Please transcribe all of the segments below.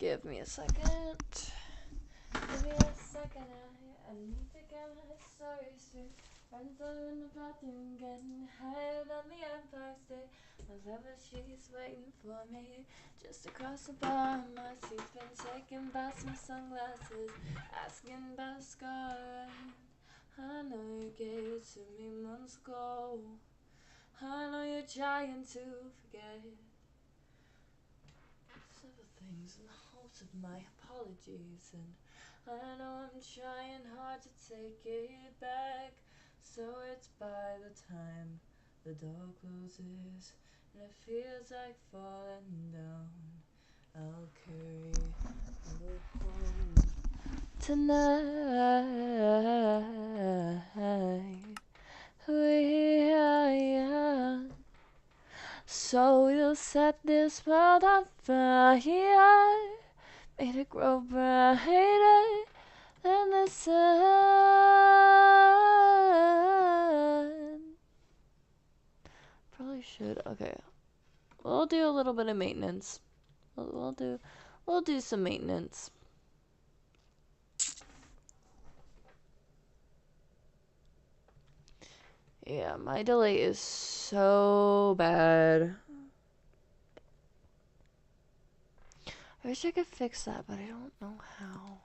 Give me a second. Give me a second. I need to get my story straight. Friends are in the bathroom getting higher than the Empire State. My lover, she's waiting for me just across the bar. My seat's been taken by some sunglasses, asking about a scar. I know you gave it to me months ago. I know you're trying to forget several things in the hopes of my apologies, and I know I'm trying hard to take it back. So it's by the time the door closes and it feels like falling down, I'll carry you home tonight. We are young, so we'll set this world on fire, made it grow brighter than the sun. Probably should. Okay, we'll do a little bit of maintenance. We'll do some maintenance. Yeah, my delay is so bad. I wish I could fix that, but I don't know how.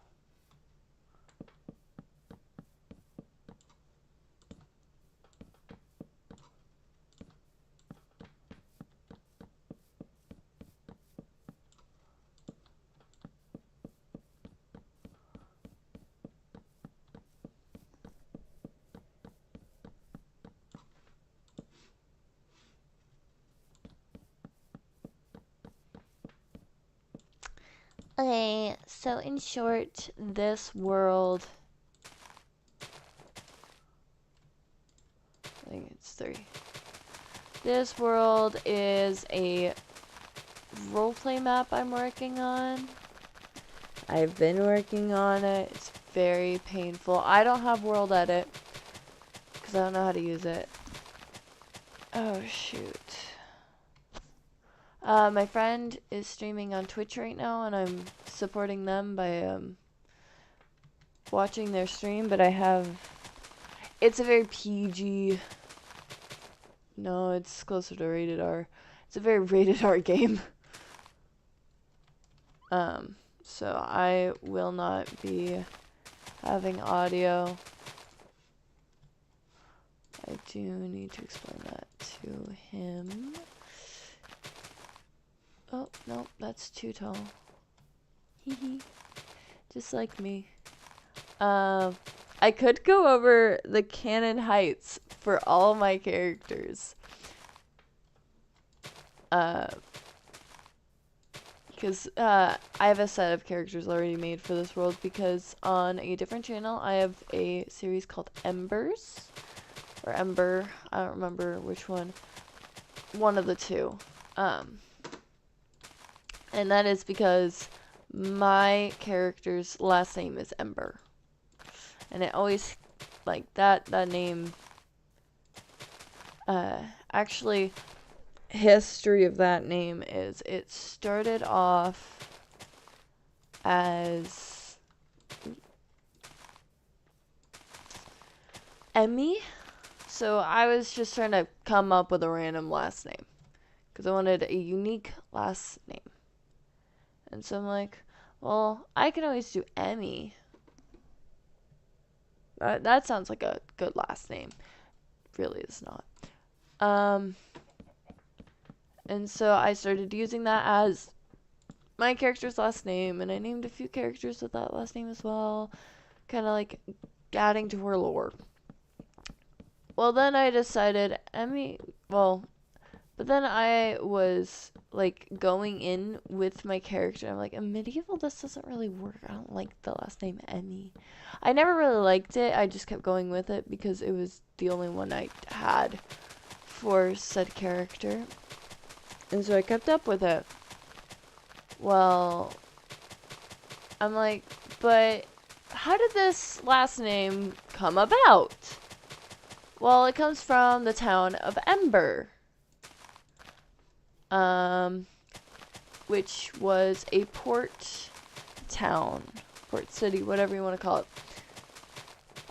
Okay, so in short, this world, I think it's 3. This world is a roleplay map I'm working on. I've been working on it. It's very painful. I don't have world edit because I don't know how to use it. Oh shoot. My friend is streaming on Twitch right now, and I'm supporting them by watching their stream, but it's a very PG, no, it's closer to rated R. It's a very rated R game. So I will not be having audio. I do need to explain that to him. Oh, no, that's too tall. Hehe. Just like me. I could go over the canon heights for all my characters. Because I have a set of characters already made for this world, because on a different channel I have a series called Embers. Or Ember, I don't remember which one. One of the two. And that is because my character's last name is Ember. And it always, like, that name, actually, history of that name is it started off as Emmy. So I was just trying to come up with a random last name because I wanted a unique last name. And so I'm like, well, I can always do Emmy. That sounds like a good last name. Really is not. And so I started using that as my character's last name, and I named a few characters with that last name as well. Kind of like adding to her lore. Well, then I decided but then I was like going in with my character. I'm like, in medieval, this doesn't really work. I don't like the last name Emmy. I never really liked it. I just kept going with it because it was the only one I had for said character. And so I kept up with it. Well, I'm like, but how did this last name come about? Well, it comes from the town of Ember. which was a port town, port city, whatever you want to call it.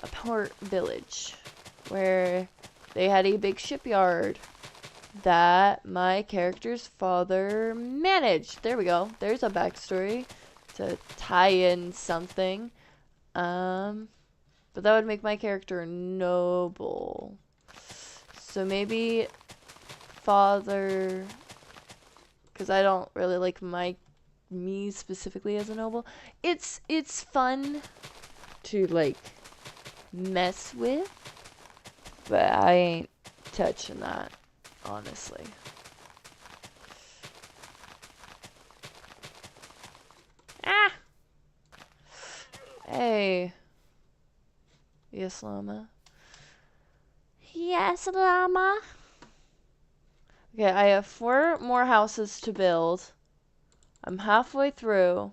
A port village where they had a big shipyard that my character's father managed. There we go. There's a backstory to tie in something. But that would make my character noble. So maybe father, because I don't really like me specifically as a noble. It's fun to like mess with, but I ain't touching that, honestly. Ah! Hey. Yes, llama. Yes, llama. Okay, I have 4 more houses to build. I'm halfway through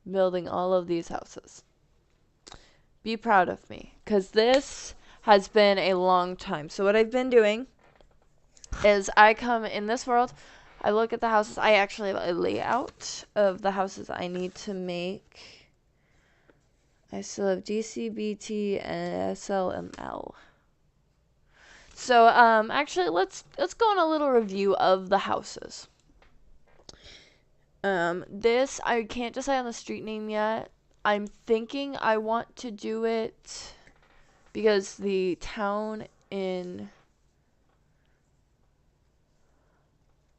building all of these houses. Be proud of me, because this has been a long time. So what I've been doing is I come in this world, I look at the houses. I actually have a layout of the houses I need to make. I still have DCBT and SLML. So actually let's go on a little review of the houses. This I can't decide on the street name yet. I'm thinking I want to do it because the town in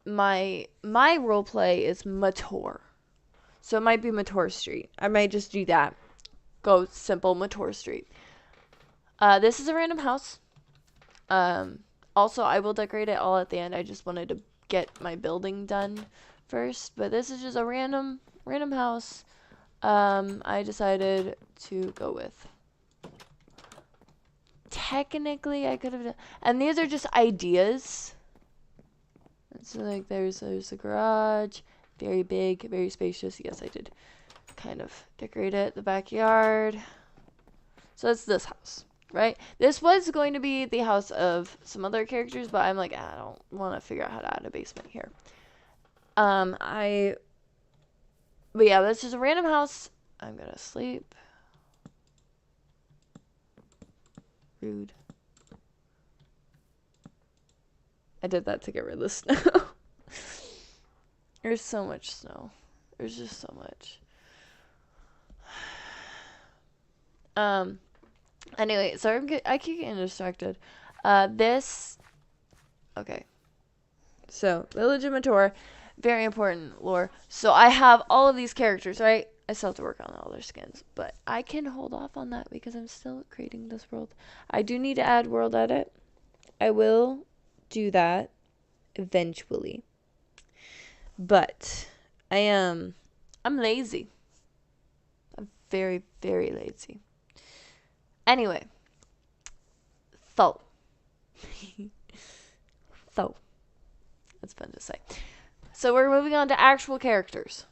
my roleplay is Mator. So it might be Mator Street. I might just do that. Go simple Mator Street. This is a random house. Also, I will decorate it all at the end. I just wanted to get my building done first. But this is just a random house. I decided to go with. Technically, I could have done, and these are just ideas. So like, there's a garage, very big, very spacious. Yes, I did kind of decorate it. The backyard. So that's this house, right? This was going to be the house of some other characters, but I'm like, I don't want to figure out how to add a basement here. But yeah, that's just a random house. I'm gonna sleep. Rude. I did that to get rid of the snow. There's so much snow. There's just so much. Anyway, sorry, I keep getting distracted. Okay. So, Village of Mator, very important lore. So I have all of these characters, right? I still have to work on all their skins, but I can hold off on that because I'm still creating this world. I do need to add world edit. I will do that eventually. But I'm lazy. I'm very, very lazy. Anyway. So. That's fun to say. So we're moving on to actual characters.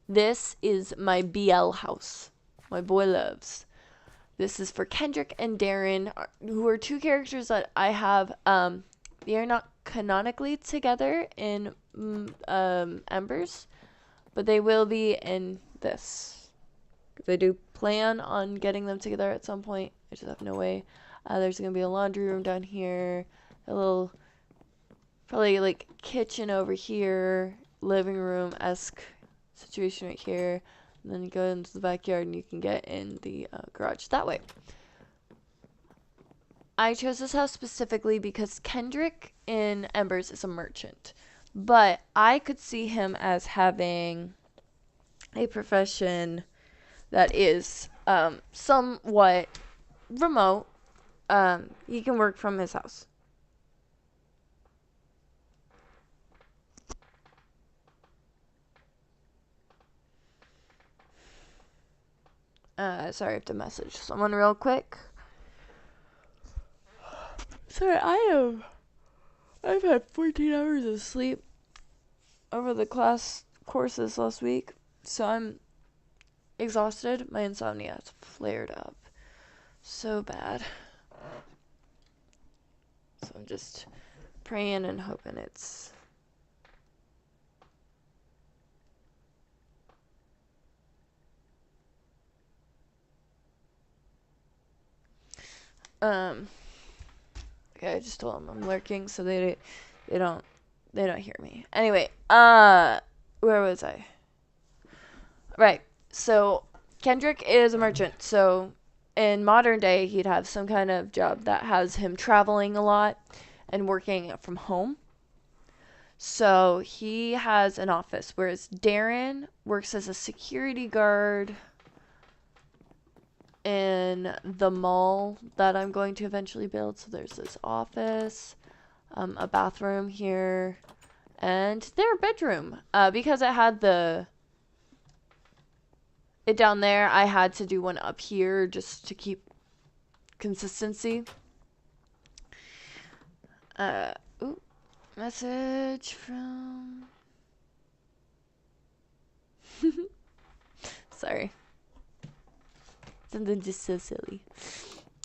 This is my BL house. My boy loves. This is for Kendrick and Darren, who are 2 characters that I have. They are not canonically together in Embers, but they will be in this. Because I do plan on getting them together at some point. I just have no way. There's going to be a laundry room down here. A little, probably like kitchen over here. Living room-esque situation right here. And then you go into the backyard and you can get in the garage that way. I chose this house specifically because Kendrick in Embers is a merchant. But I could see him as having a profession that is somewhat remote. He can work from his house. Sorry, I have to message someone real quick. Sorry, I've had 14 hours of sleep over the courses last week, so I'm exhausted. My insomnia has flared up so bad. So I'm just praying and hoping it's Okay, I just told them I'm lurking, so they don't hear me. Anyway, where was I? Right. So Kendrick is a merchant. So in modern day, he'd have some kind of job that has him traveling a lot and working from home. So he has an office, whereas Darren works as a security guard in the mall that I'm going to eventually build. So there's this office, a bathroom here, and their bedroom. Because I had it down there, I had to do one up here just to keep consistency. Ooh, message from... Sorry. Something just so silly.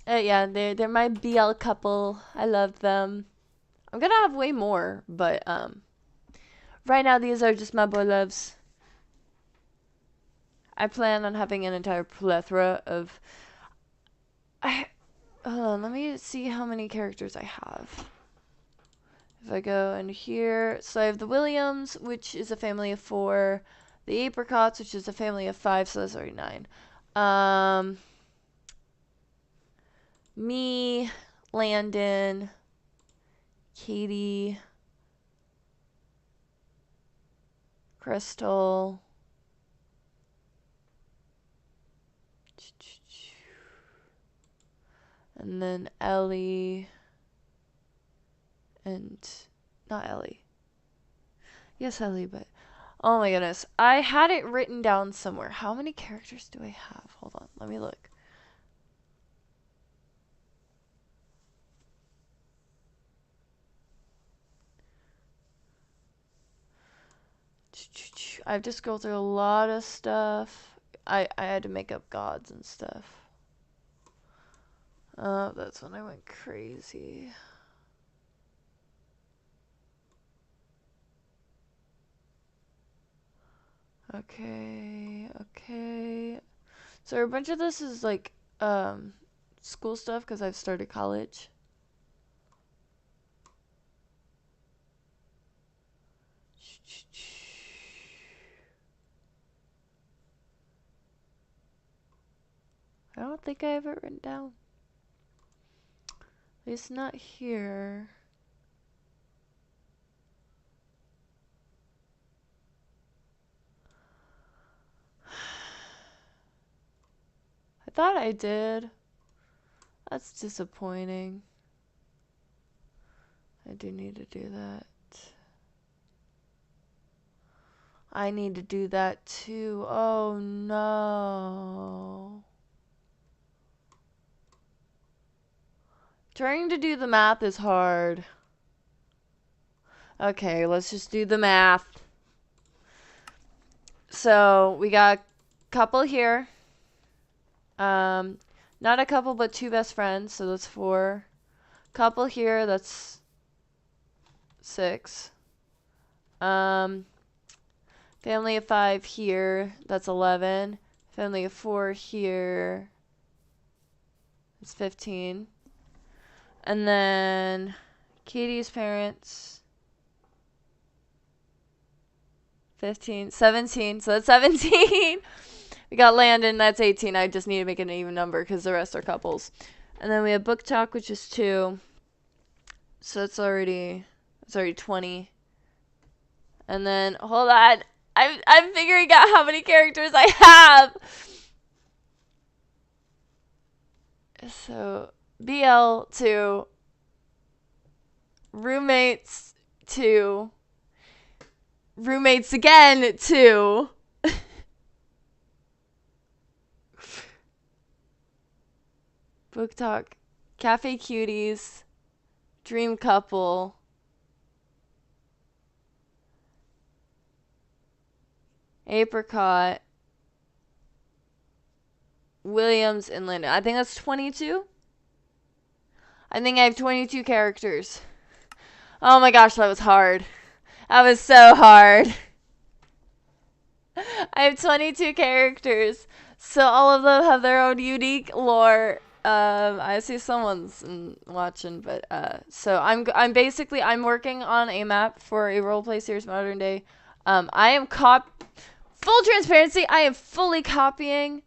Yeah, they're my BL couple. I love them. I'm gonna have way more, but right now these are just my boy loves. I plan on having an entire plethora of... Hold on, let me see how many characters I have. If I go in here, so I have the Williams, which is a family of 4. The Apricots, which is a family of 5, so that's already 9. Me, Landon, Katie, Crystal, and then Ellie, and not Ellie. Yes, Ellie, but oh my goodness. I had it written down somewhere. How many characters do I have? Hold on, let me look. I've just scrolled through a lot of stuff. I had to make up gods and stuff. That's when I went crazy. Okay. So a bunch of this is like school stuff because I've started college. I don't think I have it written down. At least not here. I thought I did. That's disappointing. I do need to do that. I need to do that too. Oh no. Trying to do the math is hard. Okay, let's just do the math. So we got a couple here. Not a couple, but 2 best friends, so that's 4. Couple here, that's 6. Family of 5 here, that's 11. Family of 4 here, that's 15. And then Katie's parents, 15, 17. So that's 17. We got Landon, that's 18. I just need to make an even number because the rest are couples. And then we have Book Talk, which is 2. So it's already 20. And then hold on, I'm figuring out how many characters I have. So BL 2, roommates 2, roommates again 2. Book Talk, Cafe Cuties, Dream Couple, Apricot, Williams, and Linda. I think that's 22. I think I have 22 characters. Oh my gosh, that was hard. That was so hard. I have 22 characters. So all of them have their own unique lore. I see someone's watching, but so I'm basically working on a map for a roleplay series Modern Day. I am full transparency, I am fully copying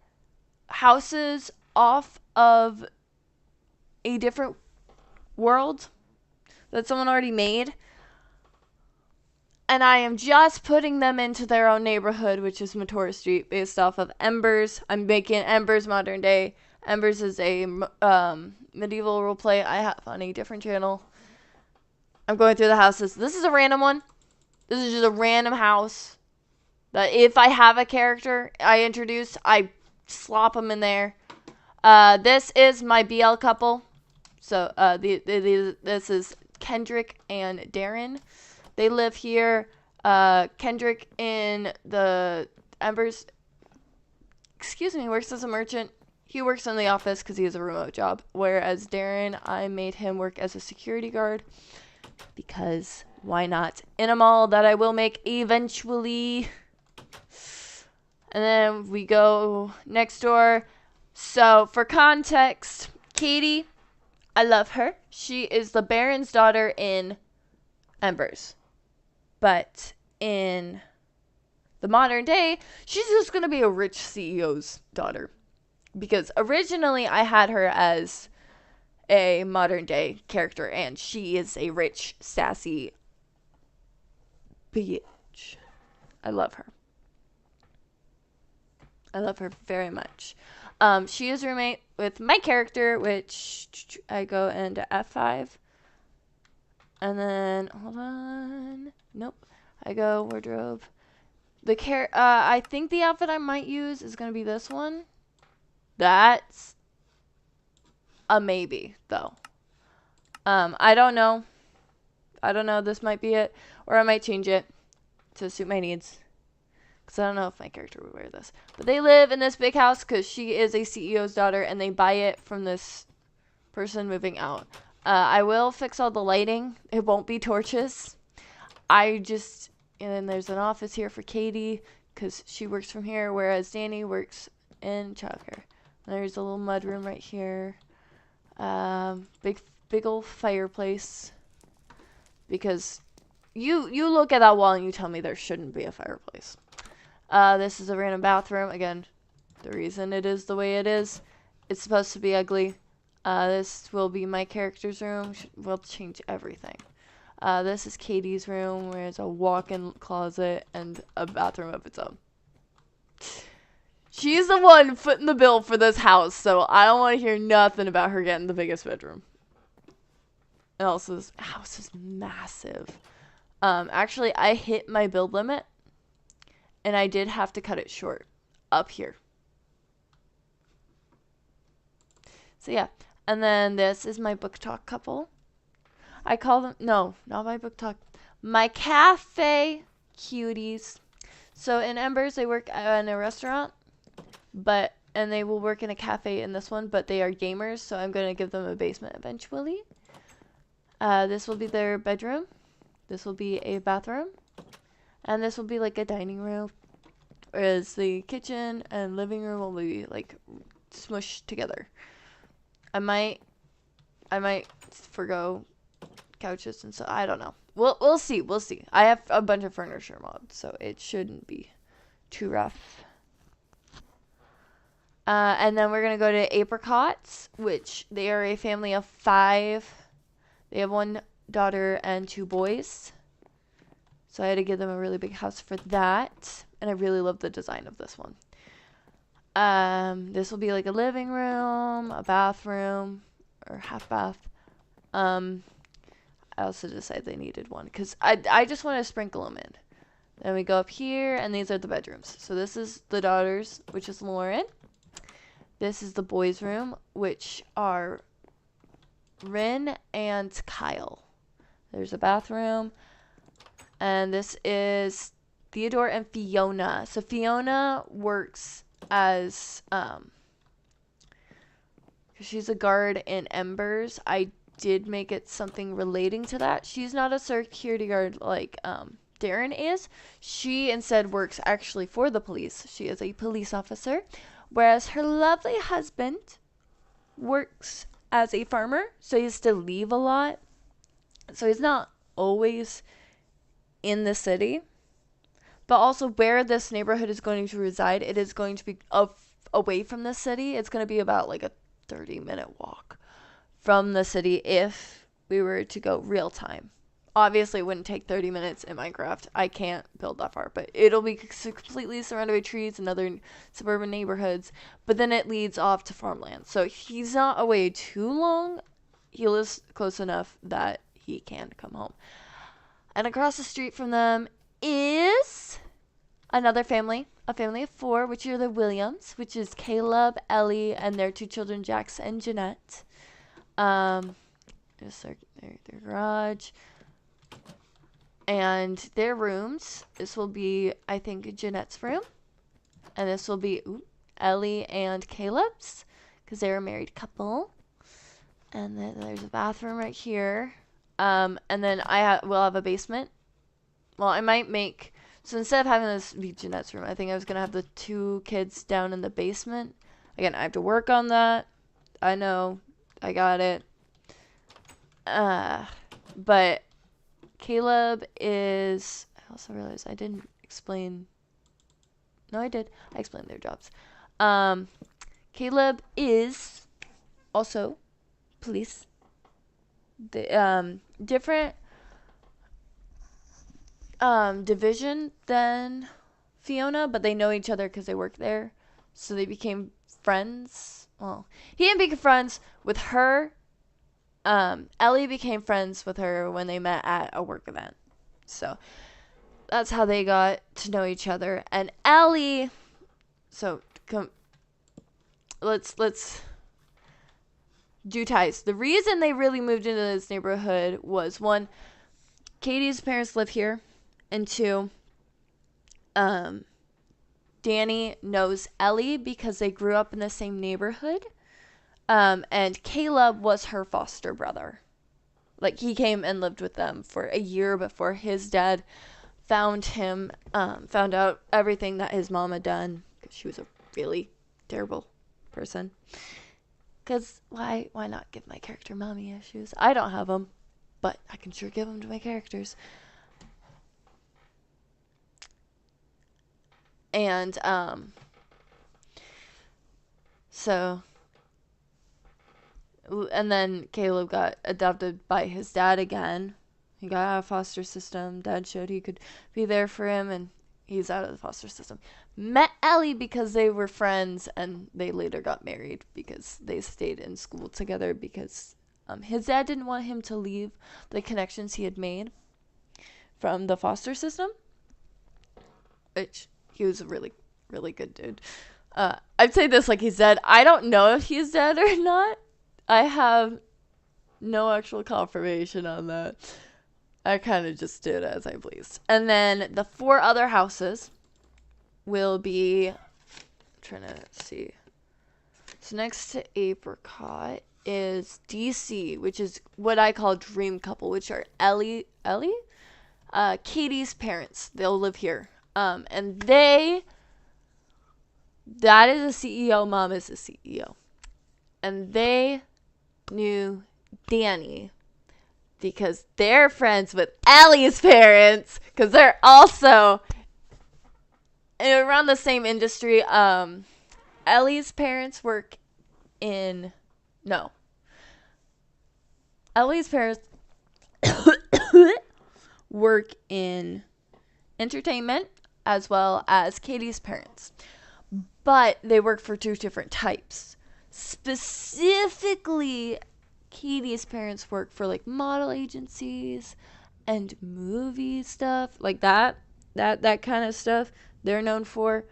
houses off of a different world that someone already made. And I am just putting them into their own neighborhood, which is Matora Street, based off of Embers. I'm making Embers Modern Day. Embers is a medieval roleplay I have on a different channel. I'm going through the houses. This is a random one. This is just a random house that if I have a character I introduce, I slop them in there. This is my BL couple. So this is Kendrick and Darren. They live here. Kendrick in the Embers, works as a merchant. He works in the office because he has a remote job. Whereas Darren, I made him work as a security guard. Because why not? In a mall that I will make eventually. And then we go next door. So for context, Katie, I love her. She is the Baron's daughter in Embers. But in the Modern Day, she's just going to be a rich CEO's daughter. Because originally I had her as a Modern Day character, and she is a rich, sassy bitch. I love her. I love her very much. She is roommate with my character, which I go into F5. And then, hold on. Nope. I go wardrobe. I think the outfit I might use is going to be this one. That's a maybe, though. I don't know. This might be it. Or I might change it to suit my needs. Because I don't know if my character would wear this. But they live in this big house because she is a CEO's daughter. And they buy it from this person moving out. I will fix all the lighting. It won't be torches. And then there's an office here for Katie because she works from here, whereas Danny works in childcare. There's a little mud room right here. Big old fireplace. Because you look at that wall and you tell me there shouldn't be a fireplace. This is a random bathroom. Again, the reason it is the way it is, it's supposed to be ugly. This will be my character's room. We'll change everything. This is Katie's room, where it's a walk-in closet and a bathroom of its own. She's the one footing the bill for this house, so I don't want to hear nothing about her getting the biggest bedroom. And also, this house is massive. Actually, I hit my build limit, and I did have to cut it short up here. So yeah. And then this is my book talk couple. I call them, no, not my book talk, my cafe cuties. So in Embers, they work in a restaurant, and they will work in a cafe in this one, but they are gamers, so I'm going to give them a basement eventually. This will be their bedroom. This will be a bathroom. And this will be like a dining room. Whereas the kitchen and living room will be like smushed together. I might forgo couches and so I don't know. We'll see. I have a bunch of furniture mods, so it shouldn't be too rough. And then we're gonna go to Apricots, which they are a family of 5. They have 1 daughter and 2 boys. So I had to give them a really big house for that, and I really love the design of this one. This will be like a living room, a bathroom, or half bath. I also decided they needed one because I just want to sprinkle them in. Then we go up here, and these are the bedrooms. So this is the daughters, which is Lauren. This is the boys' room, which are Rin and Kyle. There's a bathroom. And this is Theodore and Fiona. So Fiona works as she's a guard in Embers. I did make it something relating to that. She's not a security guard like Darren is. She instead works actually for the police. She is a police officer, whereas her lovely husband works as a farmer, so he has to leave a lot. So he's not always in the city. But also where this neighborhood is going to reside, it is going to be away from the city. It's going to be about like a 30-minute walk from the city if we were to go real time. Obviously, it wouldn't take 30 minutes in Minecraft. I can't build that far, but it'll be completely surrounded by trees and other suburban neighborhoods. But then it leads off to farmland. So he's not away too long. He lives close enough that he can come home. And across the street from them is another family, a family of 4, which are the Williams, which is Caleb, Ellie, and their 2 children, Jax and Jeanette. There's their garage. And their rooms. This will be, I think, Jeanette's room. And this will be Ellie and Caleb's, because they're a married couple. And then there's a bathroom right here. And then we'll have a basement. Well, I might make... So instead of having this be Jeanette's room, I think I was going to have the 2 kids down in the basement. Again, I have to work on that. I know. I got it. But Caleb is... I also realized I didn't explain... No, I did. I explained their jobs. Caleb is also police. The different division than Fiona, but they know each other because they work there. So they became friends. Well, he didn't become friends with her. Ellie became friends with her when they met at a work event. So that's how they got to know each other. And Ellie, so let's do ties. The reason they really moved into this neighborhood was 1, Katie's parents live here, and 2, Danny knows Ellie because they grew up in the same neighborhood. And Caleb was her foster brother. Like, he came and lived with them for a year before his dad found out everything that his mom had done, because she was a really terrible person. Because why not give my character mommy issues? I don't have them, but I can sure give them to my characters. And, and then Caleb got adopted by his dad again. He got out of foster system. Dad showed he could be there for him, and he's out of the foster system. Met Ellie because they were friends, and they later got married because they stayed in school together because his dad didn't want him to leave the connections he had made from the foster system, which he was a really, really good dude. I'd say this like he's dead. I don't know if he's dead or not. I have no actual confirmation on that. I kind of just did as I pleased. And then the 4 other houses will be... I'm trying to see. So next to Apricot is DC, which is what I call Dream Couple, which are Ellie? Katie's parents. They'll live here. And dad is a CEO, mom is a CEO. And they knew Danny because they're friends with Ellie's parents, because they're also around the same industry. Ellie's parents work in... No. Ellie's parents work in entertainment, as well as Katie's parents. But they work for 2 different types. Specifically, Katie's parents work for like model agencies and movie stuff, like that kind of stuff they're known for.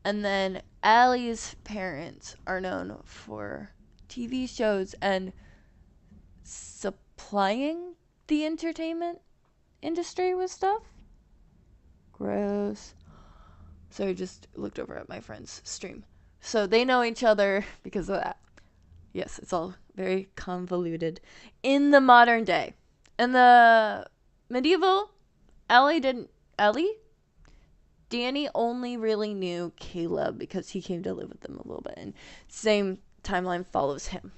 And then Allie's parents are known for TV shows and supplying the entertainment industry with stuff. Gross. So I just looked over at my friend's stream. So they know each other because of that. Yes, it's all very convoluted. In the modern day. In the medieval, Danny only really knew Caleb because he came to live with them a little bit. And same timeline follows him.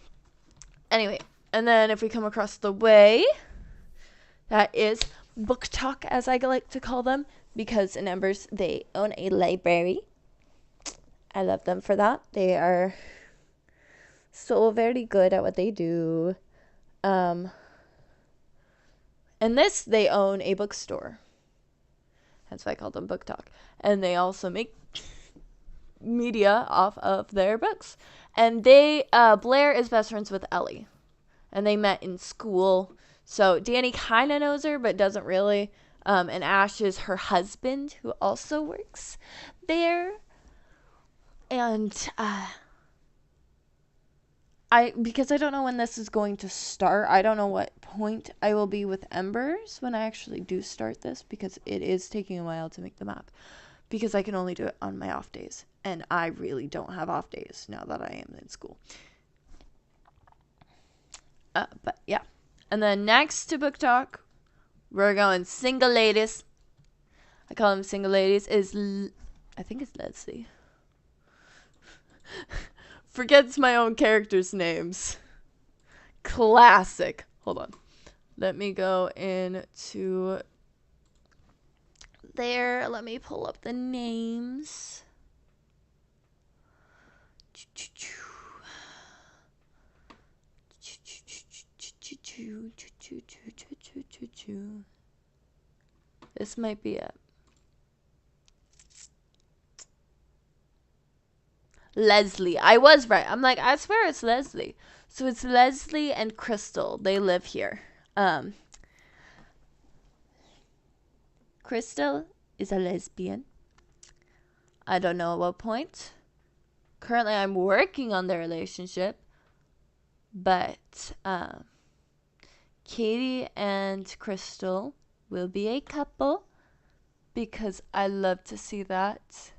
Anyway, and then if we come across the way, that is Book Talk, as I like to call them, because in Embers they own a library. I love them for that. They are so very good at what they do. And this, they own a bookstore. That's why I call them Book Talk. And they also make media off of their books. And they, Blair is best friends with Ellie. And they met in school. So Danny kind of knows her, but doesn't really. And Ash is her husband, who also works there. And because I don't know when this is going to start, I don't know what point I will be with Embers when I actually do start this, because it is taking a while to make the map, because I can only do it on my off days, and I really don't have off days now that I am in school. But yeah, and then next to Book Talk, we're going Single Ladies. I call them Single Ladies. I think it's Leslie. Forgets my own characters' names. Classic. Hold on. Let me go into there. Let me pull up the names. This might be it. Leslie. I was right. I'm like, I swear it's Leslie. So it's Leslie and Crystal. They live here. Crystal is a lesbian. I don't know at what point. Currently, I'm working on their relationship. But Katie and Crystal will be a couple, because I love to see that.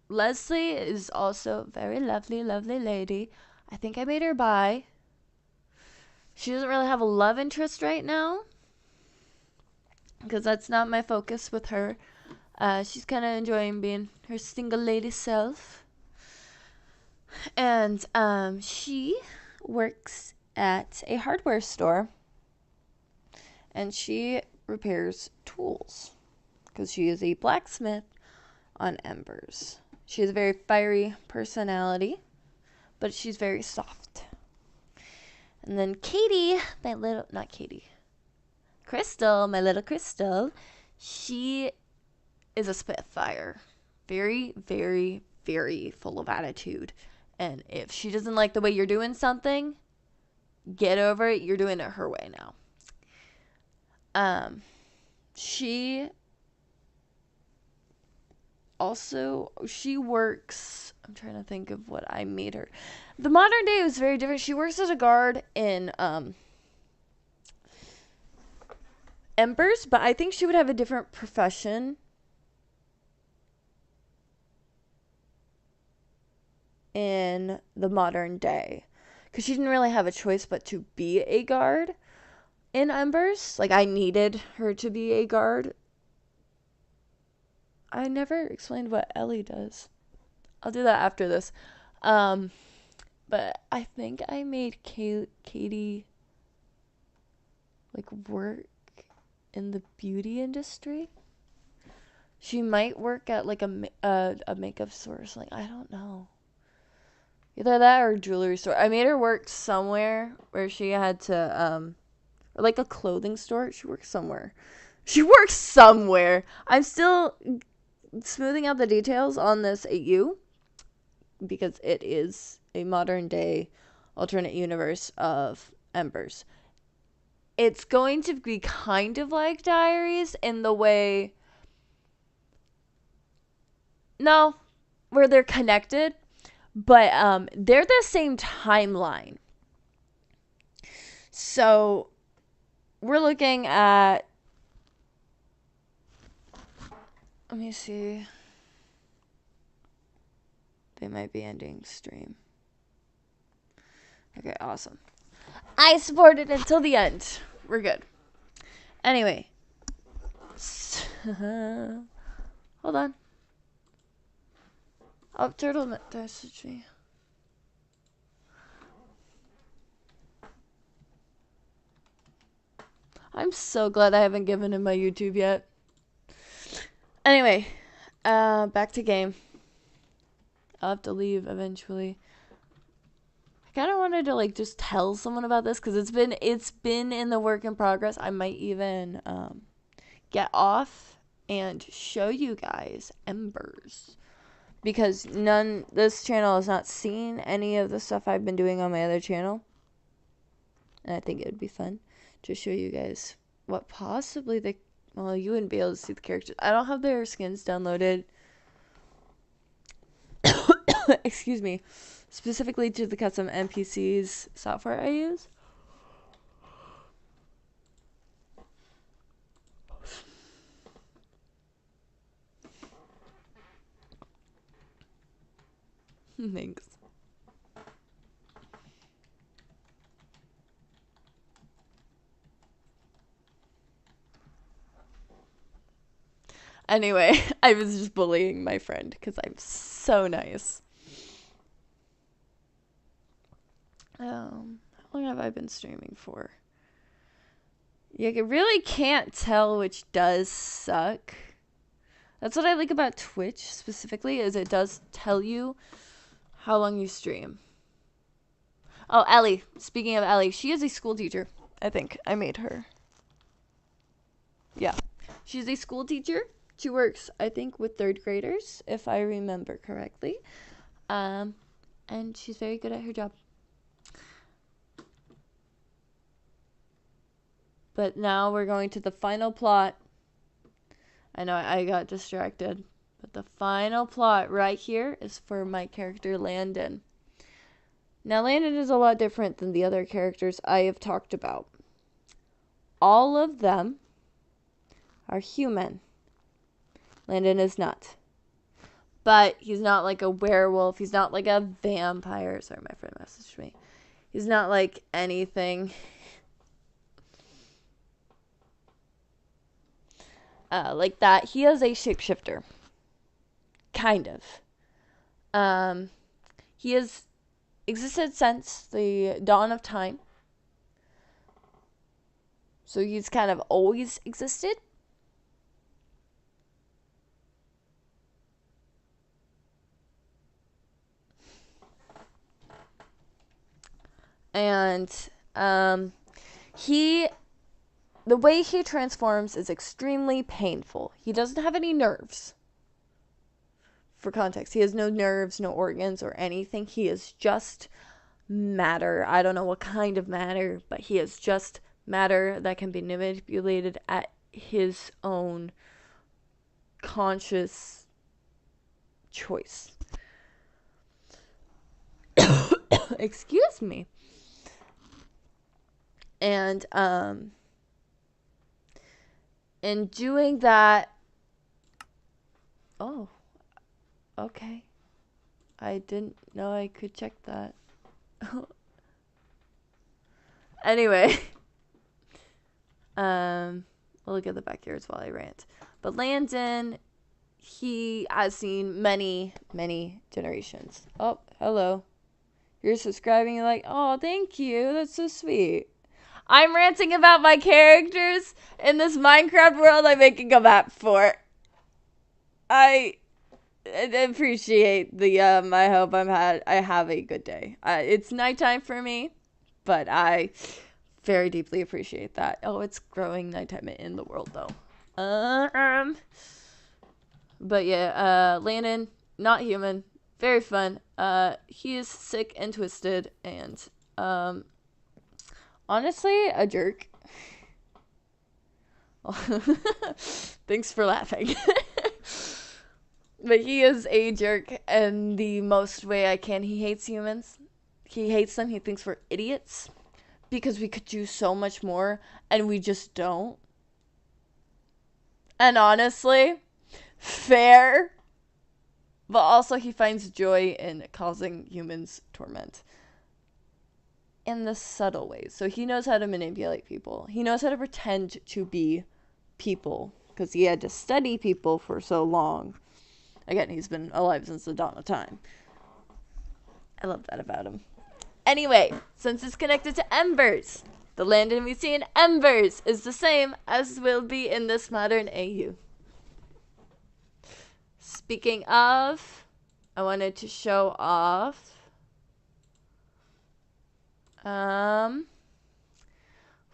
Leslie is also a very lovely, lovely lady. I think I made her bi. She doesn't really have a love interest right now, because that's not my focus with her. She's kind of enjoying being her single lady self. And she works at a hardware store, and she repairs tools, because she is a blacksmith on Embers. She has a very fiery personality, but she's very soft. And then Katie, Crystal, my little Crystal, she is a spitfire. Very, very, very full of attitude. And if she doesn't like the way you're doing something, get over it. You're doing it her way now. She works, I'm trying to think of what I made her. The modern day was very different. She works as a guard in Embers, but I think she would have a different profession in the modern day, because she didn't really have a choice but to be a guard in Embers. Like, I needed her to be a guard. I never explained what Ellie does. I'll do that after this. But I think I made Katie like work in the beauty industry. She might work at like a makeup store or something. I don't know. Either that or a jewelry store. I made her work somewhere where she had to, or like a clothing store. She works somewhere. I'm still smoothing out the details on this AU, because it is a modern day alternate universe of Embers. It's going to be kind of like Diaries in the way, no, where they're connected, but they're the same timeline. So we're looking at, let me see. They might be ending stream. Okay, awesome. I supported until the end. We're good. Anyway. Hold on. Oh, Turtle messaged me. I'm so glad I haven't given him my YouTube yet. Anyway, back to game. I'll have to leave eventually. I kind of wanted to like just tell someone about this because it's been in the work in progress. I might even get off and show you guys Embers, because this channel has not seen any of the stuff I've been doing on my other channel, and I think it would be fun to show you guys what possibly well, you wouldn't be able to see the characters. I don't have their skins downloaded. Excuse me. Specifically to the custom NPCs software I use. Thanks. Anyway, I was just bullying my friend because I'm so nice. How long have I been streaming for? You really can't tell, which does suck. That's what I like about Twitch specifically, is it does tell you how long you stream. Oh, Ellie. Speaking of Ellie, she is a school teacher. I think I made her. Yeah. She's a school teacher. She works, I think, with 3rd graders, if I remember correctly. And she's very good at her job. But now we're going to the final plot. I know I got distracted. But the final plot right here is for my character, Landon. Now, Landon is a lot different than the other characters I have talked about. All of them are human. Landon is not. But he's not like a werewolf. He's not like a vampire. Sorry, my friend messaged me. He's not like anything. Like that. He is a shapeshifter. Kind of. He has existed since the dawn of time. So he's kind of always existed. And the way he transforms is extremely painful. He doesn't have any nerves. For context, he has no nerves, no organs, or anything. He is just matter. I don't know what kind of matter, but he is just matter that can be manipulated at his own conscious choice. Excuse me. And in doing that, oh, okay. I didn't know I could check that. Anyway, we'll look at the backyards while I rant. But Landon, he has seen many, many generations. Oh, hello. You're subscribing. You're like, oh, thank you. That's so sweet. I'm ranting about my characters in this Minecraft world I'm making a map for. I appreciate the I hope I have a good day. It's nighttime for me, but I very deeply appreciate that. Oh, it's growing nighttime in the world though. But yeah, Landon, not human, very fun. He is sick and twisted and honestly a jerk. Thanks for laughing. But he is a jerk in the most way I can. He hates humans. He hates them. He thinks we're idiots because we could do so much more and we just don't. And honestly, fair. But also he finds joy in causing humans torment in the subtle ways. So he knows how to manipulate people. He knows how to pretend to be people because he had to study people for so long. Again, he's been alive since the dawn of time. I love that about him. Anyway, since it's connected to embers, the land we see in embers is the same as will be in this modern AU. Speaking of, I wanted to show off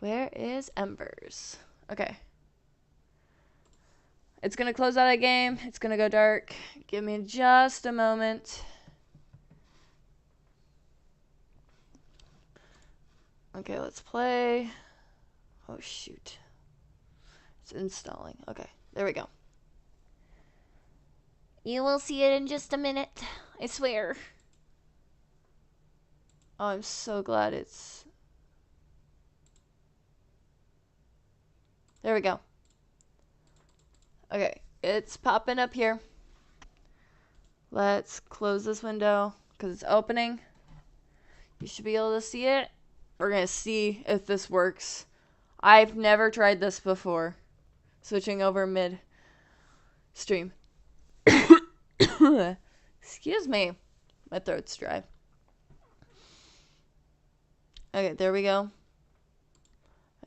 where is embers? Okay. It's gonna close out a game. It's gonna go dark. Give me just a moment. Okay, let's play. Oh, shoot. It's installing. Okay, there we go. You will see it in just a minute. I swear. Oh, I'm so glad it's... There we go. Okay, it's popping up here. Let's close this window because it's opening. You should be able to see it. We're going to see if this works. I've never tried this before. Switching over mid-stream. Excuse me. My throat's dry. Okay, there we go.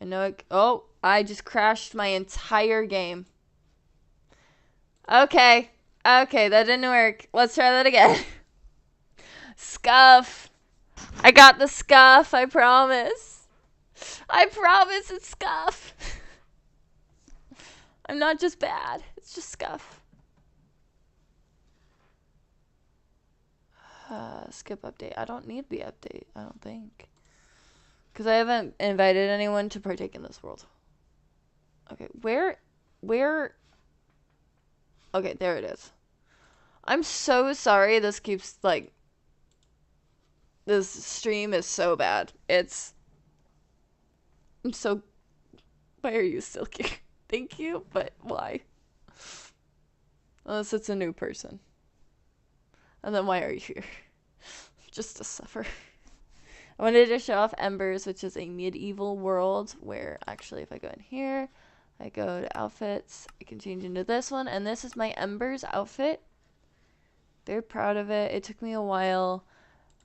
I know it... Oh, I just crashed my entire game. Okay. Okay, that didn't work. Let's try that again. Scuff. I got the scuff, I promise. I promise it's scuff. I'm not just bad. It's just scuff. Skip update. I don't need the update, I don't think. Because I haven't invited anyone to partake in this world. Okay, where... Okay, there it is. I'm so sorry this keeps, like... This stream is so bad. I'm so... Why are you still here? Thank you, but why? Unless it's a new person. And then why are you here? Just to suffer. I wanted to show off Embers, which is a medieval world where actually if I go in here, I go to outfits, I can change into this one, and this is my Embers outfit. Very proud of it. It took me a while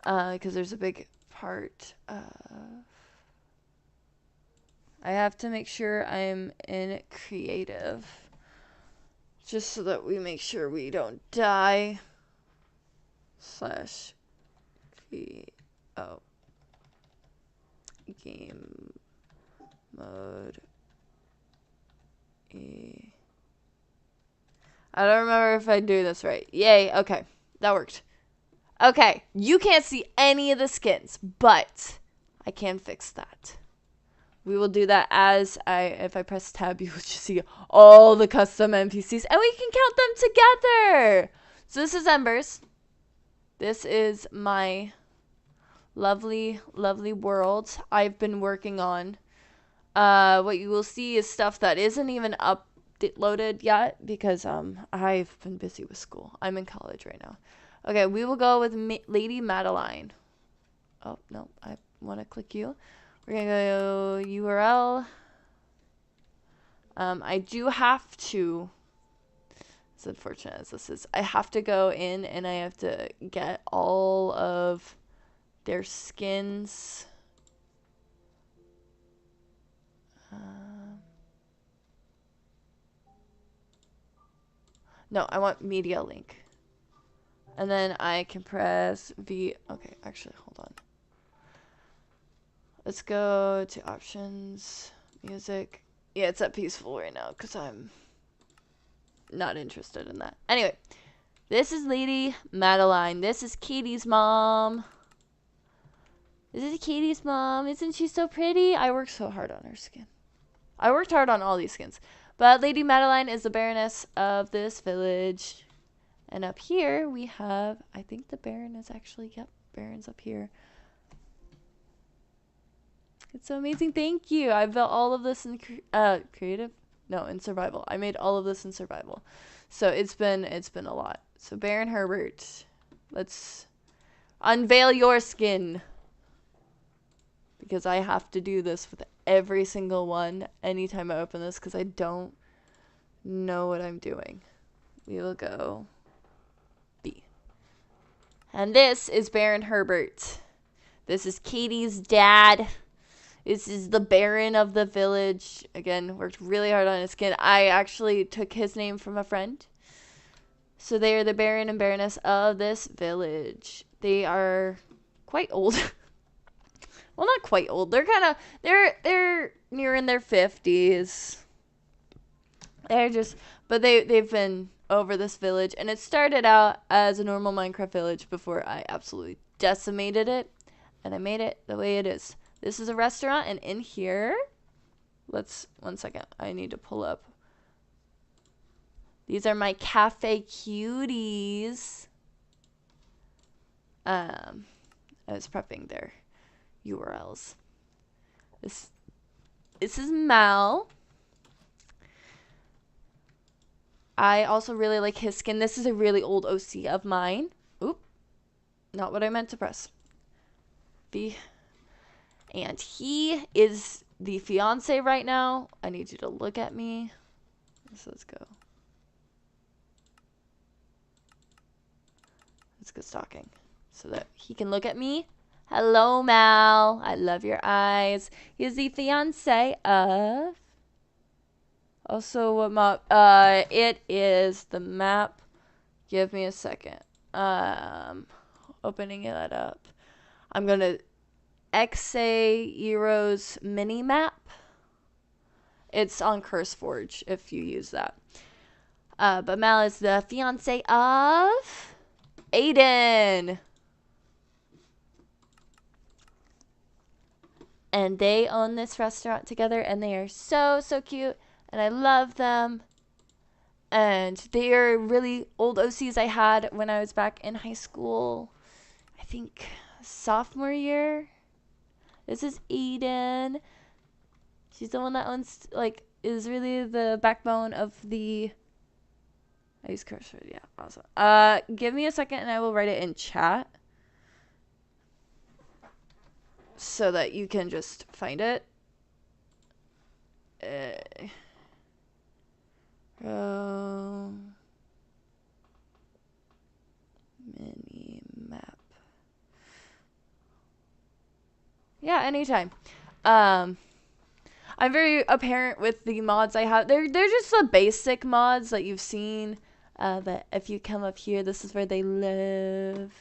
because there's a big part of... I have to make sure I'm in creative just so that we make sure we don't die. /. Oh. Game mode E. I don't remember if I do this right. Yay, okay. That worked. Okay, you can't see any of the skins, but I can fix that. We will do that if I press tab, you will just see all the custom NPCs, and we can count them together. So this is Embers. This is my lovely, lovely world I've been working on. What you will see is stuff that isn't even uploaded yet because I've been busy with school. I'm in college right now. Okay, we will go with Lady Madeline. Oh, no, I want to click you. We're going to go URL. I do have to, as unfortunate as this is, I have to go in and I have to get all of their skins. No, I want media link. And then I can press V. Okay, actually, hold on. Let's go to options, music. Yeah, it's at peaceful right now because I'm not interested in that. Anyway, this is Lady Madeline. This is Katie's mom. This is Katie's mom. Isn't she so pretty? I worked so hard on her skin. I worked hard on all these skins. But Lady Madeline is the Baroness of this village. And up here we have, I think the Baron is actually, yep, Baron's up here. It's so amazing. Thank you. I built all of this in creative? No, in survival. I made all of this in survival. So it's been a lot. So Baron Herbert, let's unveil your skin. Because I have to do this with every single one anytime I open this because I don't know what I'm doing. We will go And this is Baron Herbert. This is Katie's dad. This is the Baron of the village. Again, worked really hard on his skin. I actually took his name from a friend. So they are the Baron and Baroness of this village. They are quite old. Well, not quite old. They're nearing their 50s. But they've been over this village, and it started out as a normal Minecraft village before I absolutely decimated it, and I made it the way it is. This is a restaurant, and in here, one second, I need to pull up. These are my cafe cuties. I was prepping their URLs. This is Mal. I also really like his skin. This is a really old OC of mine. Oop. Not what I meant to press. And he is the fiance right now. I need you to look at me. So let's go. Let's go stalking so that he can look at me. Hello, Mal. I love your eyes. He is the fiance of... Also, what map? It is the map. Give me a second. Opening that up. I'm gonna Exe Heroes mini map. It's on CurseForge if you use that. But Mal is the fiance of Aiden. And they own this restaurant together, and they are so, so cute. And I love them. And they are really old OCs I had when I was back in high school. I think sophomore year. This is Eden. She's the one that owns, is really the backbone of the... I use cursor. Yeah, awesome. Give me a second and I will write it in chat. So that you can just find it. Mini map. Yeah, anytime. I'm very apparent with the mods I have. They're just the basic mods that you've seen. That if you come up here, this is where they live.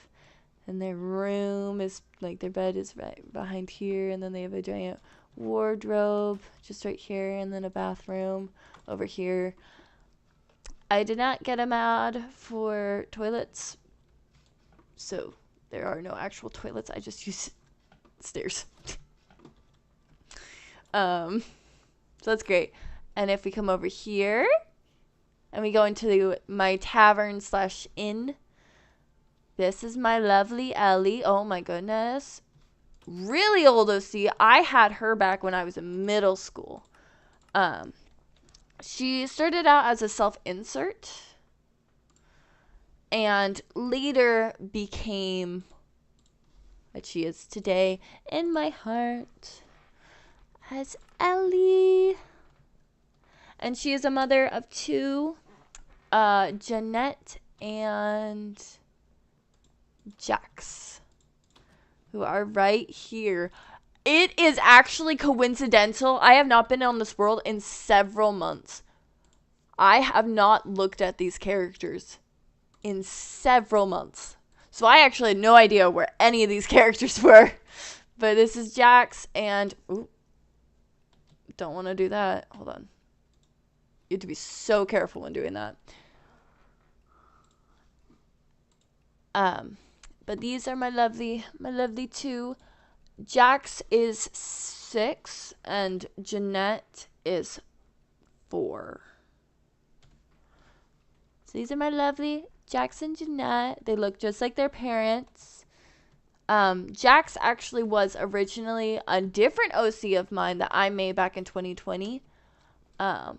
And their room is, their bed is right behind here. And then they have a giant wardrobe just right here. And then a bathroom over here. I did not get a mod for toilets. So there are no actual toilets. I just use stairs. So that's great. And if we come over here and we go into my tavern/inn, this is my lovely Ellie. Oh my goodness. Really old OC. I had her back when I was in middle school. She started out as a self-insert and later became what she is today in my heart as Ellie. And she is a mother of two, Jeanette and Jax, who are right here. It is actually coincidental. I have not been on this world in several months. I have not looked at these characters in several months. So I actually had no idea where any of these characters were. But this is Jax and... Ooh, don't want to do that. Hold on. You have to be so careful when doing that. But these are my lovely two. Jax is 6 and Jeanette is 4. So these are my lovely Jax and Jeanette. They look just like their parents. Jax actually was originally a different OC of mine that I made back in 2020. A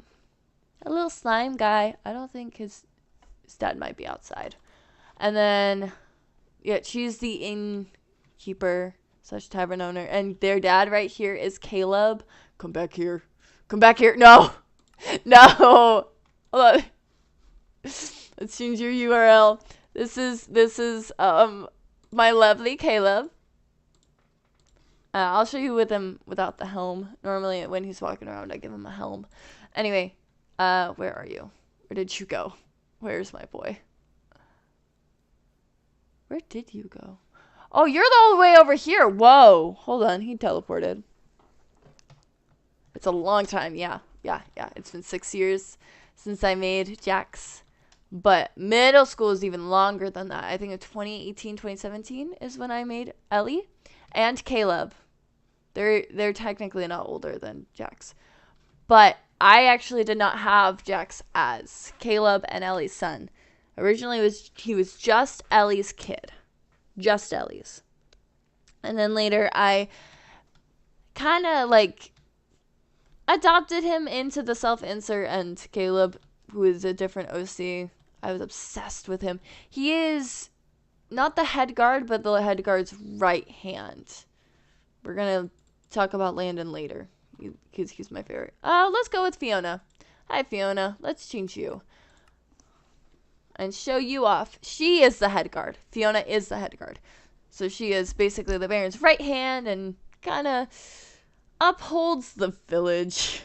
little slime guy. I don't think his dad might be outside. And then, yeah, she's the innkeeper / tavern owner. And their dad right here is Caleb. Come back here. Come back here. No. No. Hold on. Let's change your URL. This is my lovely Caleb. I'll show you with him without the helm. Normally, when he's walking around, I give him a helm. Anyway, where are you? Where did you go? Where's my boy? Where did you go? Oh, you're all the way over here. Whoa. Hold on. He teleported. It's a long time. Yeah. It's been 6 years since I made Jax. But middle school is even longer than that. I think in 2018, 2017 is when I made Ellie and Caleb. They're technically not older than Jax. But I actually did not have Jax as Caleb and Ellie's son. Originally, he was just Ellie's kid. Just Ellie's. And then later, I kind of like adopted him into the self-insert, and Caleb, who is a different OC, I was obsessed with him. He is not the head guard, but the head guard's right hand. We're going to talk about Landon later, because he's my favorite. Let's go with Fiona. Hi, Fiona. Let's change you. And show you off. She is the head guard. Fiona is the head guard. So she is basically the Baron's right hand and kind of upholds the village.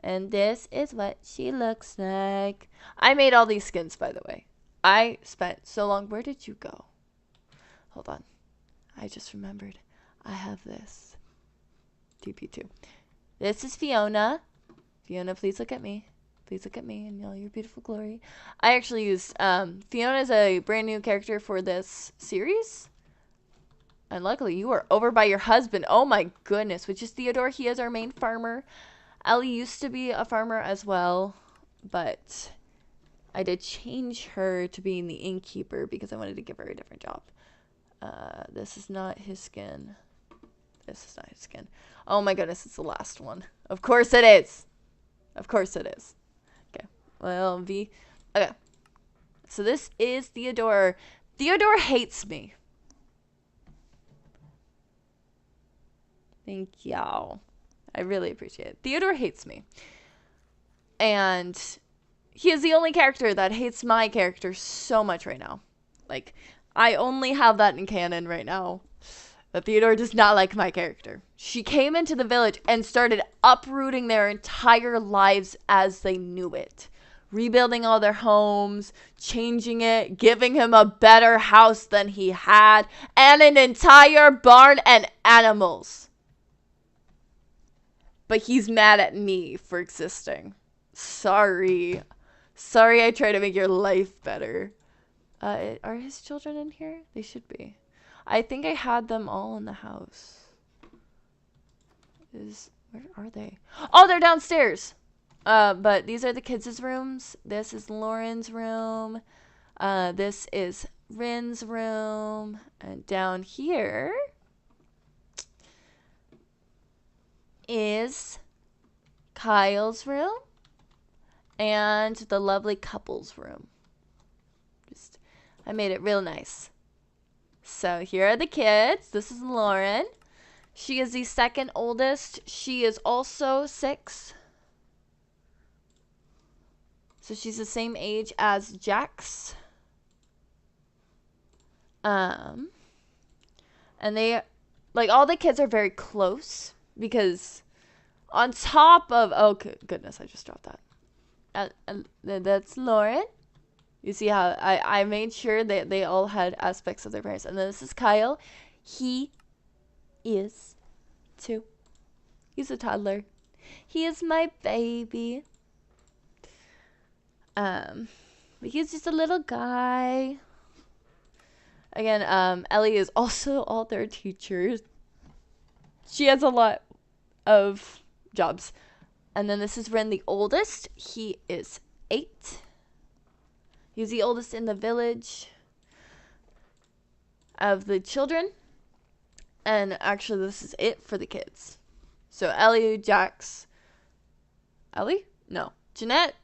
And this is what she looks like. I made all these skins, by the way. I spent so long. Where did you go? Hold on. I just remembered. I have this. TP2. This is Fiona. Fiona, please look at me. Please look at me in all your beautiful glory. I actually used Fiona is a brand new character for this series. And luckily, you are over by your husband. Oh my goodness. Which is Theodore. He is our main farmer. Ellie used to be a farmer as well. But I did change her to being the innkeeper because I wanted to give her a different job. This is not his skin. This is not his skin. Oh my goodness, it's the last one. Of course it is. Of course it is. Okay. Well, V. Okay. So this is Theodore. Theodore hates me. Thank y'all. I really appreciate it. Theodore hates me. And he is the only character that hates my character so much right now. Like, I only have that in canon right now. That Theodore does not like my character. She came into the village and started uprooting their entire lives as they knew it. Rebuilding all their homes, changing it, giving him a better house than he had, and an entire barn and animals. But he's mad at me for existing. Sorry. Sorry I try to make your life better. Are his children in here? They should be. I think I had them all in the house. Where are they? Oh, they're downstairs. But these are the kids' rooms. This is Lauren's room. This is Rin's room. And down here is Kyle's room and the lovely couple's room. I made it real nice. So here are the kids. This is Lauren. She is the second oldest. She is also 6. So she's the same age as Jax. And they, like, all the kids are very close because on top of, oh goodness, I just dropped that. That's Lauren. You see how I made sure that they all had aspects of their parents. And then this is Kyle. He is 2. He's a toddler. He is my baby. But he's just a little guy. Again, Ellie is also all their teachers. She has a lot of jobs. And then this is Ren, the oldest. He is 8. He's the oldest in the village of the children. And actually, this is it for the kids. So, Ellie, Jax. Ellie? No. Jeanette,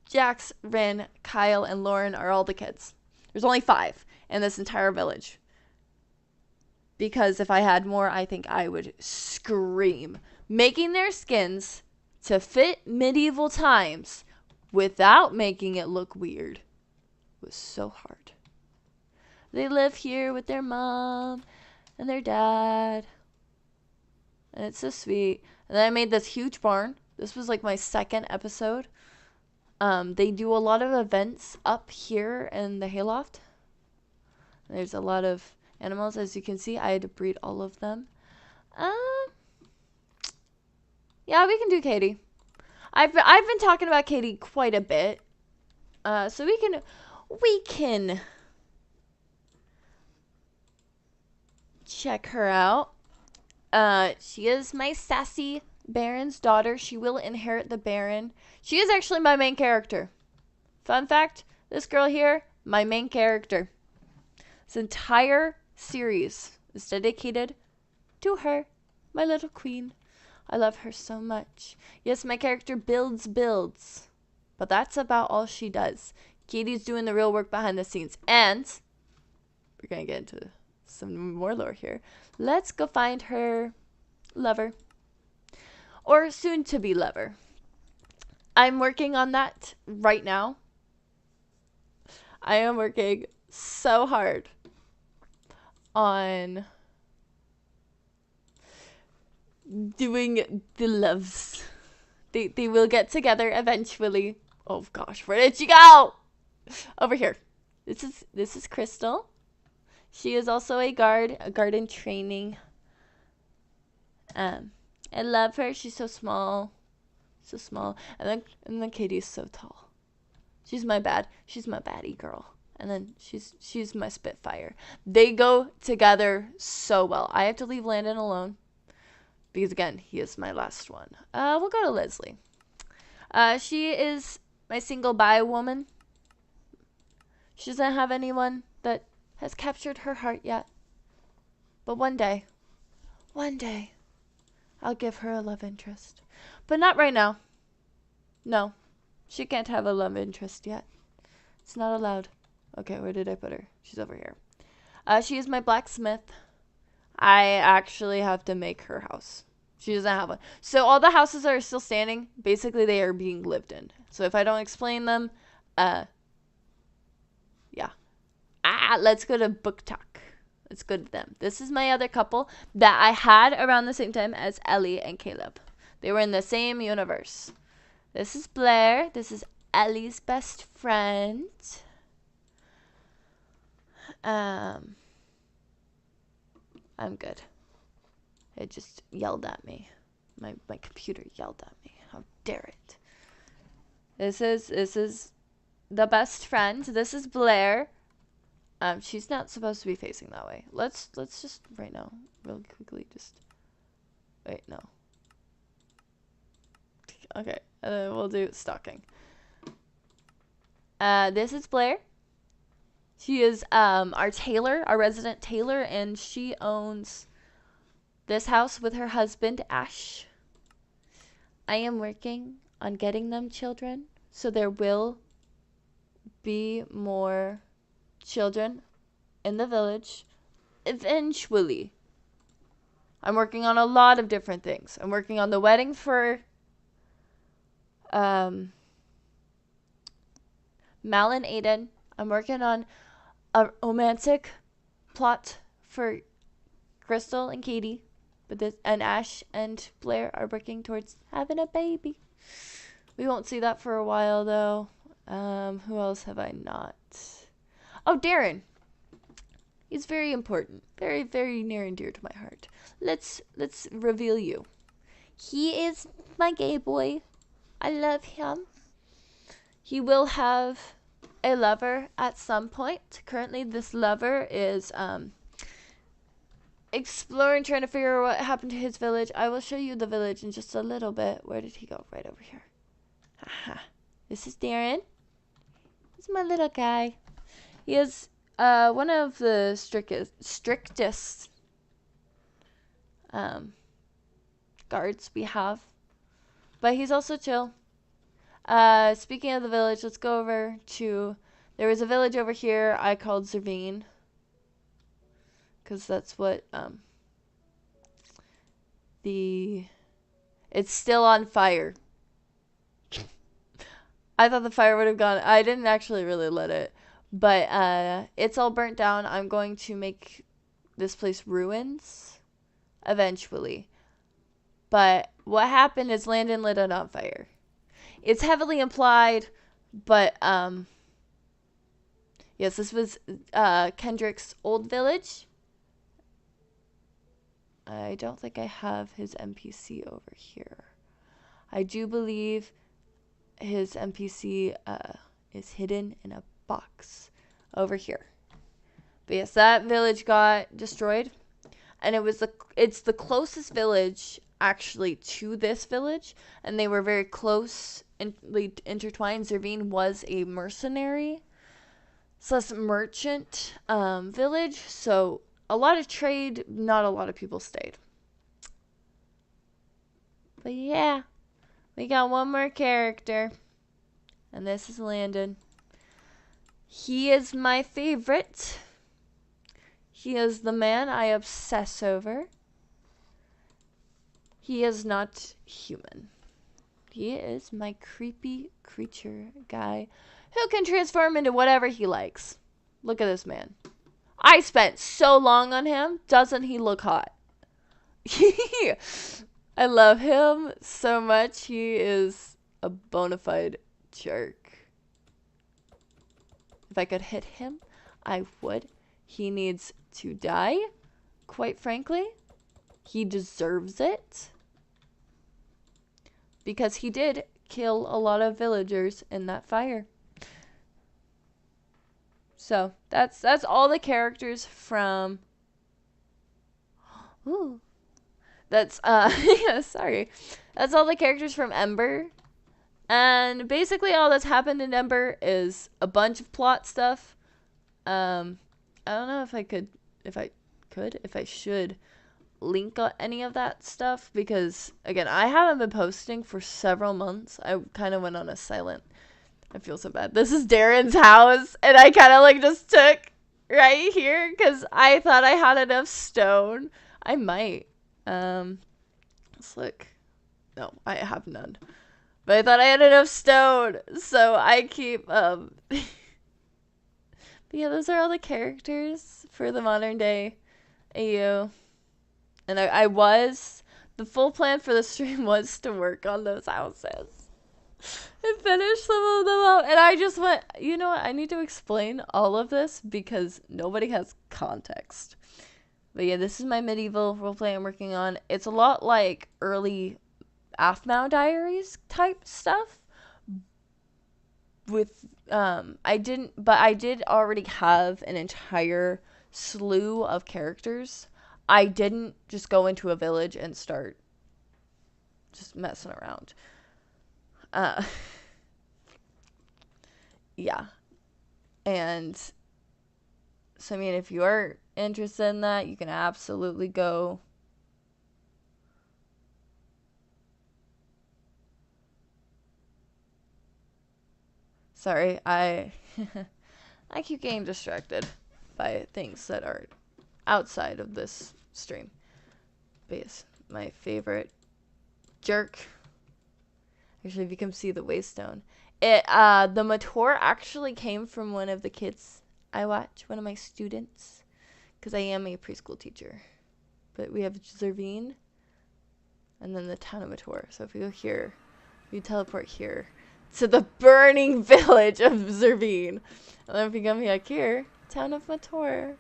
Jax, Ren, Kyle, and Lauren are all the kids. There's only 5 in this entire village. Because if I had more, I think I would scream. Making their skins to fit medieval times without making it look weird was so hard. They live here with their mom and their dad. And it's so sweet. And then I made this huge barn. This was like my second episode. They do a lot of events up here in the hayloft. There's a lot of animals, as you can see. I had to breed all of them. Yeah, we can do Katie. I've been talking about Katie quite a bit. So we can check her out. She is my sassy Baron's daughter. She will inherit the Baron. She is actually my main character. Fun fact, this girl here, my main character. This entire series is dedicated to her, my little queen. I love her so much. Yes, my character builds. But that's about all she does. Katie's doing the real work behind the scenes. And we're going to get into some more lore here. Let's go find her lover. Or soon-to-be lover. I'm working on that right now. I am working so hard on doing the loves. They will get together eventually. Oh gosh, where did she go? Over here. This is Crystal. She is also a garden training. I love her. She's so small. So small. And then Katie's so tall. She's my baddie girl. And then she's my Spitfire. They go together so well. I have to leave Landon alone. Because again, he is my last one. We'll go to Leslie. She is my single bi woman. She doesn't have anyone that has captured her heart yet. But one day, I'll give her a love interest. But not right now. No, she can't have a love interest yet. It's not allowed. Okay, where did I put her? She's over here. She is my blacksmith. I actually have to make her house. She doesn't have one. So all the houses that are still standing, basically they are being lived in. So if I don't explain them, yeah. Let's go to book talk. Let's go to them. This is my other couple that I had around the same time as Ellie and Caleb. They were in the same universe. This is Blair. This is Ellie's best friend. I'm good. It just yelled at me. My computer yelled at me. How dare it? This is the best friend. This is Blair. She's not supposed to be facing that way. Let's just right now, real quickly, just wait. No. Okay, and then we'll do stalking. This is Blair. She is our tailor, our resident tailor, and she owns this house with her husband, Ash. I am working on getting them children, so there will be more children in the village eventually. I'm working on a lot of different things. I'm working on the wedding for Mal and Aiden. I'm working on a romantic plot for Crystal and Katie. And Ash and Blair are working towards having a baby. We won't see that for a while though. Who else have I not? Oh, Darren. He's very important. Very, very near and dear to my heart. Let's reveal you. He is my gay boy. I love him. He will have a lover at some point. Currently, this lover is exploring, trying to figure out what happened to his village. I will show you the village in just a little bit. Where did he go? Right over here. Haha. This is Darren. He's my little guy. He is one of the strictest guards we have. But he's also chill. Speaking of the village, let's go over to... There was a village over here I called Zervine. Because that's what it's still on fire. I thought the fire would have gone. I didn't actually really let it. But it's all burnt down. I'm going to make this place ruins eventually. But what happened is Landon lit it on fire. It's heavily implied, but yes, this was Kendrick's old village. I don't think I have his NPC over here. I do believe his NPC is hidden in a box over here. But yes, that village got destroyed, and it's the closest village actually to this village, and they were very close and intertwined. Zervine was a mercenary / merchant village, so a lot of trade, not a lot of people stayed. But yeah, we got one more character, and this is Landon. He is my favorite. He is the man I obsess over. He is not human. He is my creepy creature guy who can transform into whatever he likes. Look at this man. I spent so long on him. Doesn't he look hot? I love him so much. He is a bona fide jerk. If I could hit him, I would. He needs to die, quite frankly. He deserves it. Because he did kill a lot of villagers in that fire. So that's all the characters from. Ooh, that's yeah, sorry. That's all the characters from Ember, and basically all that's happened in Ember is a bunch of plot stuff. I don't know if I should link any of that stuff, because again, I haven't been posting for several months. I kind of went on a silent. I feel so bad. This is Darren's house, and I kind of like just took right here because I thought I had enough stone. I might. Let's look. No, I have none. But I thought I had enough stone, so I keep But yeah, those are all the characters for the modern day AU. And the full plan for the stream was to work on those houses and finish some of them up. And I just went, you know what? I need to explain all of this because nobody has context. But yeah, this is my medieval roleplay I'm working on. It's a lot like early Aphmau Diaries type stuff. I did already have an entire slew of characters. I didn't just go into a village and start just messing around. Yeah. And so, I mean, if you are interested in that, you can absolutely go. Sorry, I keep getting distracted by things that are outside of this stream. But yes, my favorite jerk. Actually, if you can see the waystone. The Mator actually came from one of the kids I watch, one of my students, because I am a preschool teacher. But we have Zervine, and then the town of Mator. So if we go here, we teleport here to the burning village of Zervine. And then if we come back here, town of Mator.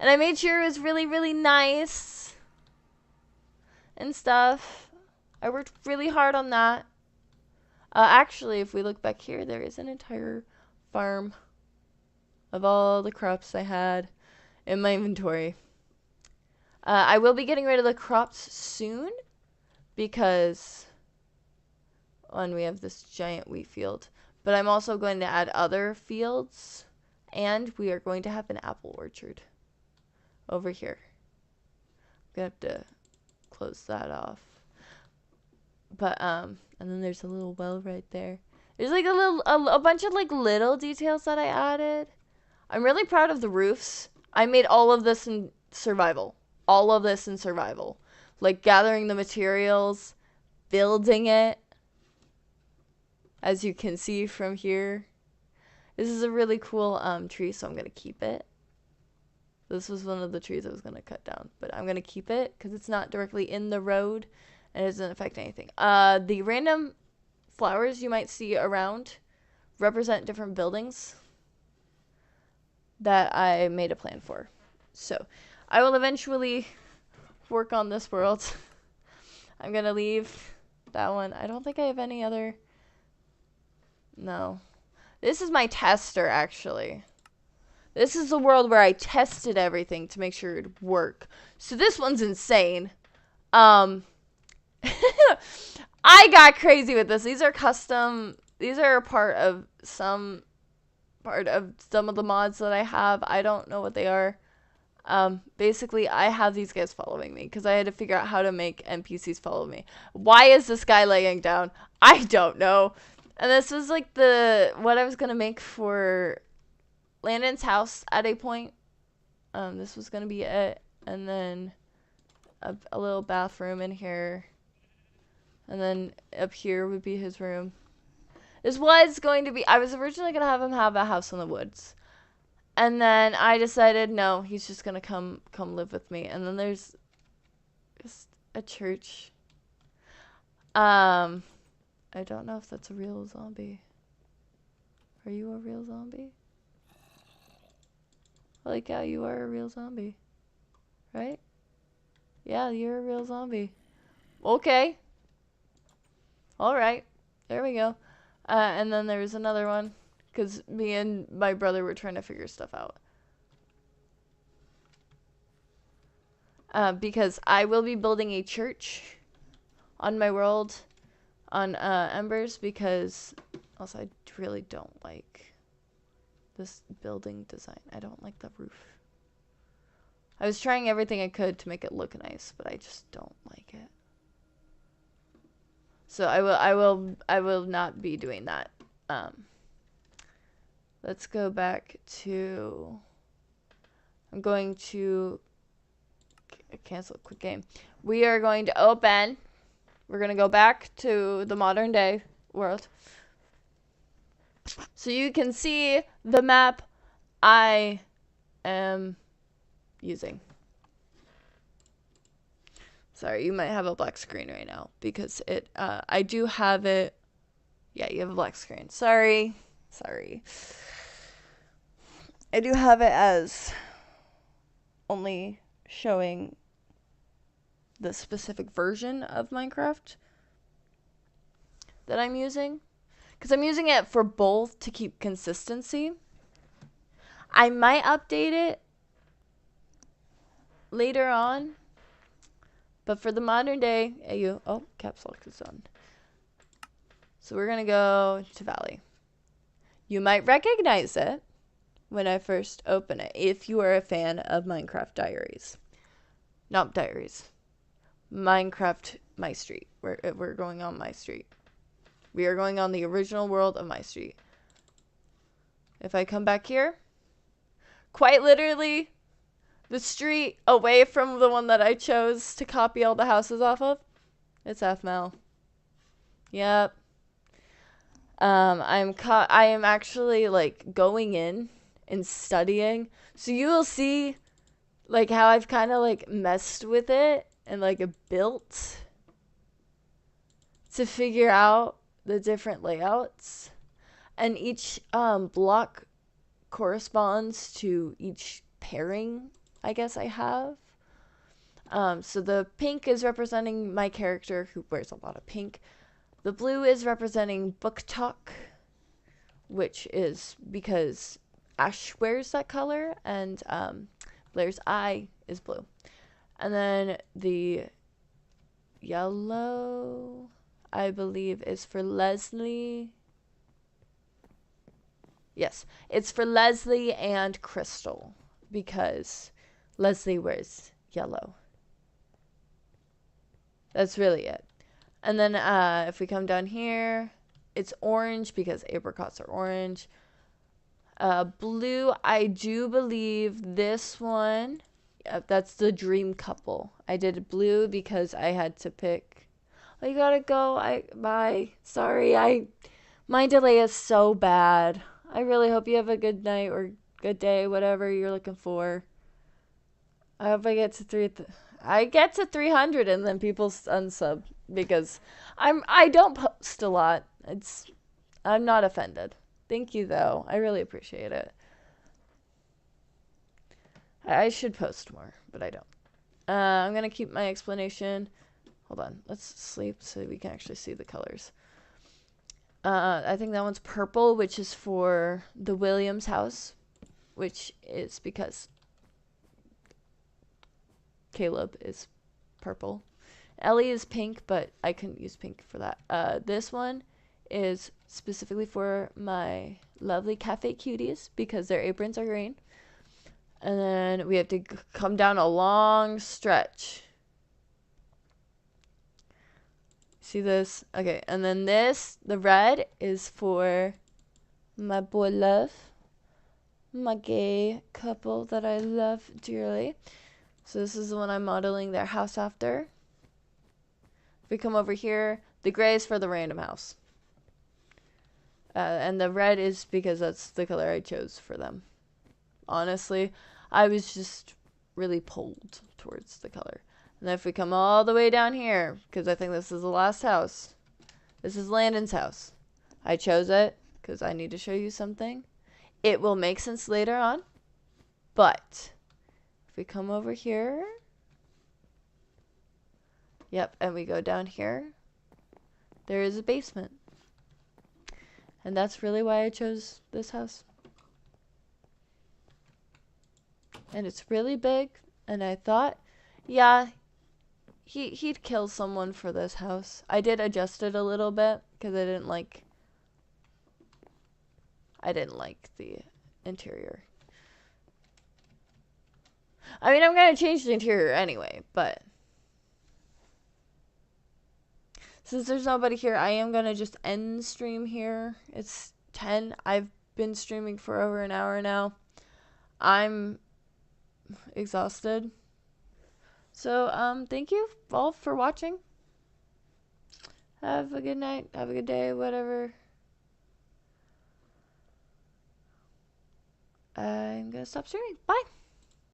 And I made sure it was really, really nice and stuff. I worked really hard on that. Actually, if we look back here, there is an entire farm of all the crops I had in my inventory. I will be getting rid of the crops soon because, one, we have this giant wheat field. But I'm also going to add other fields, and we are going to have an apple orchard over here. I'm going to have to close that off. But, and then there's a little well right there. There's like a bunch of like little details that I added. I'm really proud of the roofs. I made all of this in survival. All of this in survival. Like gathering the materials, building it. As you can see from here. This is a really cool tree, so I'm going to keep it. This was one of the trees I was going to cut down, but I'm going to keep it because it's not directly in the road and it doesn't affect anything. The random flowers you might see around represent different buildings that I made a plan for. So I will eventually work on this world. I'm going to leave that one. I don't think I have any other. No. This is my tester, actually. This is the world where I tested everything to make sure it'd work. So this one's insane. I got crazy with this. These are custom. These are part of some of the mods that I have. I don't know what they are. Basically, I have these guys following me because I had to figure out how to make NPCs follow me. Why is this guy laying down? I don't know. And this was like what I was gonna make for Landon's house at a point. This was gonna be it, and then a little bathroom in here, and then up here would be his room. This was going to be. I was originally gonna have him have a house in the woods, and then I decided no, he's just gonna come live with me. And then there's just a church. I don't know if that's a real zombie. Are you a real zombie? Like, yeah, you are a real zombie. Right? Yeah, you're a real zombie. Okay. Alright. There we go. And then there's another one. Because me and my brother were trying to figure stuff out. Because I will be building a church on my world on Embers, because also I really don't like this building design. I don't like the roof. I was trying everything I could to make it look nice, but I just don't like it. So I will not be doing that. Let's go back to. I'm going to cancel a quick game. We are going to open. We're going to go back to the modern day world. So you can see the map I am using. Sorry, you might have a black screen right now because I do have it. Yeah, you have a black screen. Sorry. I do have it as only showing the specific version of Minecraft that I'm using. Because I'm using it for both to keep consistency. I might update it later on. But for the modern day, caps lock is on. So we're going to go to Valley. You might recognize it when I first open it, if you are a fan of Minecraft Diaries. Not Diaries. Minecraft My Street. We're going on My Street. We are going on the original world of My Street. If I come back here, quite literally, the street away from the one that I chose to copy all the houses off of, it's FML. Yep. I am actually like going in and studying. So you will see like how I've kind of like messed with it and like built to figure out the different layouts. And each block corresponds to each pairing, I guess I have. So the pink is representing my character who wears a lot of pink. The blue is representing Book Talk, which is because Ash wears that color, and Blair's eye is blue. And then the yellow, I believe, is for Leslie. Yes, it's for Leslie and Crystal, because Leslie wears yellow. That's really it. And then if we come down here, it's orange because apricots are orange. Blue, I do believe this one, that's the dream couple. I did blue because I had to pick. Oh, you gotta go. Bye. Sorry, my delay is so bad. I really hope you have a good night or good day, whatever you're looking for. I hope I get to I get to 300 and then people unsub because I don't post a lot. I'm not offended. Thank you though. I really appreciate it. I should post more, but I don't. I'm gonna keep my explanation. Hold on. Let's sleep so we can actually see the colors. I think that one's purple, which is for the Williams house, which is because Caleb is purple. Ellie is pink, but I couldn't use pink for that. This one is specifically for my lovely cafe cuties because their aprons are green. And then we have to come down a long stretch. See this? Okay, and then this, the red, is for my boy love. My gay couple that I love dearly. So this is the one I'm modeling their house after. If we come over here, the gray is for the random house. And the red is because that's the color I chose for them. Honestly, I was just really pulled towards the color. And then if we come all the way down here, because I think this is the last house. This is Landon's house. I chose it because I need to show you something. It will make sense later on. But if we come over here. Yep, and we go down here. There is a basement. And that's really why I chose this house. And it's really big. And I thought, yeah, he'd kill someone for this house. I did adjust it a little bit because I didn't like the interior. I mean, I'm going to change the interior anyway, but since there's nobody here, I am going to just end stream here. It's 10. I've been streaming for over an hour now. I'm exhausted. So, thank you all for watching. Have a good night. Have a good day, whatever. I'm going to stop streaming. Bye.